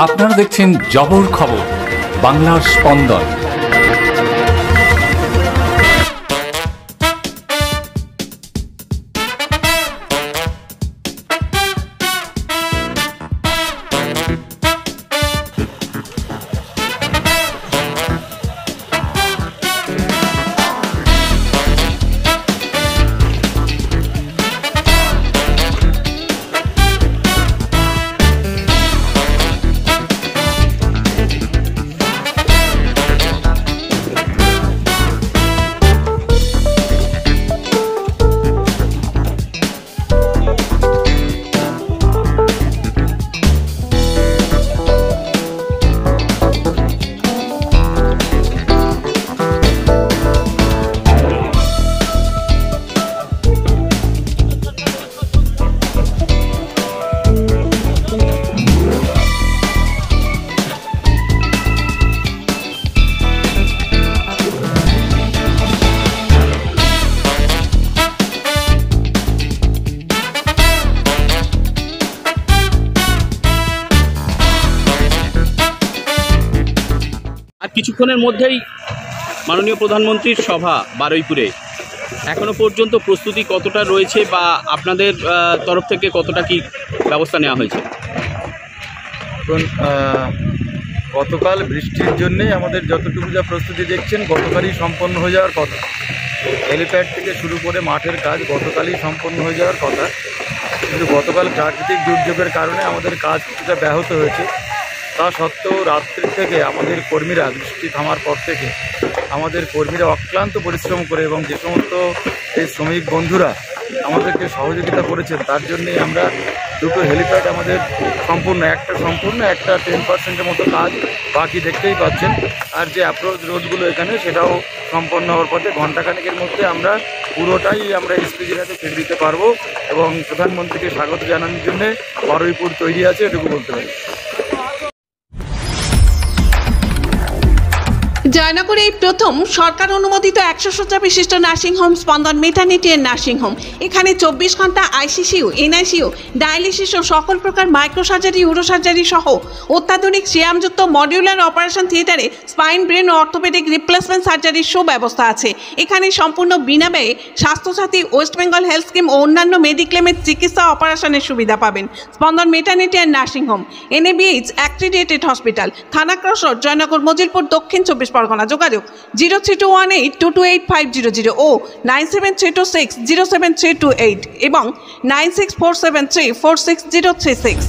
আপনারা দেখছেন জবর খবর, বাংলার স্পন্দন। আর কিছুক্ষণের মধ্যেই মাননীয় প্রধানমন্ত্রীর সভা বারুইপুরে। এখনো পর্যন্ত প্রস্তুতি কতটা রয়েছে বা আপনাদের তরফ থেকে কতটা কি ব্যবস্থা নেওয়া হয়েছে? গতকাল বৃষ্টির জন্যেই আমাদের যতটুকু যা প্রস্তুতি দেখছেন গতকালই সম্পন্ন হয়ে যাওয়ার কথা। হেলিপ্যাড থেকে শুরু করে মাঠের কাজ গতকালই সম্পন্ন হয়ে যাওয়ার কথা, কিন্তু গতকাল প্রাকৃতিক দুর্যোগের কারণে আমাদের কাজ কিছুটা ব্যাহত হয়েছে। তা সত্ত্বেও রাত্রি থেকে আমাদের কর্মীরা, বৃষ্টি থামার পর থেকে আমাদের কর্মীরা অক্লান্ত পরিশ্রম করে এবং যে সমস্ত এই শ্রমিক বন্ধুরা আমাদেরকে সহযোগিতা করেছেন তার জন্যেই আমরা দুটো হেলিপ্যাড আমাদের সম্পূর্ণ, একটা 10% মতো কাজ বাকি দেখতেই পাচ্ছেন। আর যে অ্যাপ্রোচ রোডগুলো এখানে সেটাও সম্পন্ন হওয়ার পথে, ঘণ্টাখানেকের মধ্যে আমরা পুরোটাই আমরা স্পিডে ছেড়ে দিতে পারবো এবং প্রধানমন্ত্রীকে স্বাগত জানানোর জন্যে বারুইপুর তৈরি আছে, এটুকু বলতে পারি। জয়নগরে এই প্রথম সরকার অনুমোদিত 100 শয্যা বিশিষ্ট নার্সিংহোম স্পন্দন মেটার্নিটি এন্ড নার্সিংহোম। এখানে 24 ঘন্টা আইসিসিউ, এনআইসিউ, ডায়ালিসিস ও সকল প্রকার মাইক্রোসার্জারি, ইউরোসার্জারি সহ অত্যাধুনিক সিয়ামযুক্ত মডিউলার অপারেশন থিয়েটারে স্পাইন, ব্রেন ও অর্থোপেডিক রিপ্লেসমেন্ট সার্জারির সুব্যবস্থা আছে। এখানে সম্পূর্ণ বিনা ব্যয়ে Swasthyasathi, West Bengal health scheme ও অন্যান্য মেডিক্লেমের চিকিৎসা অপারেশনের সুবিধা পাবেন। Spandan maternity and nursing home, NABH accredited hospital, থানা ক্রস রোড, জয়নগর, মজিলপুর, দক্ষিণ 24 পরগনা। যোগাযোগ 0321822850 ও 9732607328 এবং 9647346036।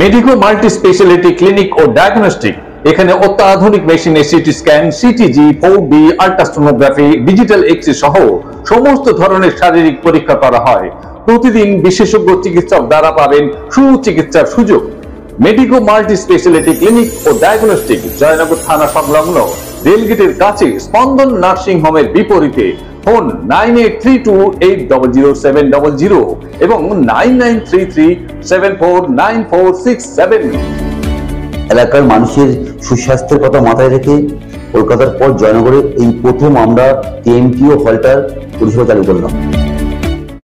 মেডিকো মাল্টি স্পেশালিটি ক্লিনিক ও ডায়াগনস্টিক, এখানে অত্যাধুনিক মেশিনে CT scan, CTG, 4D, ultrasonography, digital X-ray সহ সমস্ত ধরনের শারীরিক পরীক্ষা করা হয়। প্রতিদিন বিশেষজ্ঞ চিকিৎসক দ্বারা পাবেন সুচিকিৎসার সুযোগ। মেডিকো মাল্টি স্পেশালিটি ক্লিনিক ও ডায়াগনস্টিক, জয়নগর থানা সংলগ্ন রেলগেটের কাছে, স্পন্দন নার্সিং হোমের বিপরীতে। ফোন 9832800700 এবং 9933749467। এলাকার মানুষের সুস্বাস্থ্যের কথা মাথায় রেখে কলকাতার পর জয়নগরে এই প্রথম আমরা কেএমটিও হলটার পরিষেবা চালু করলাম।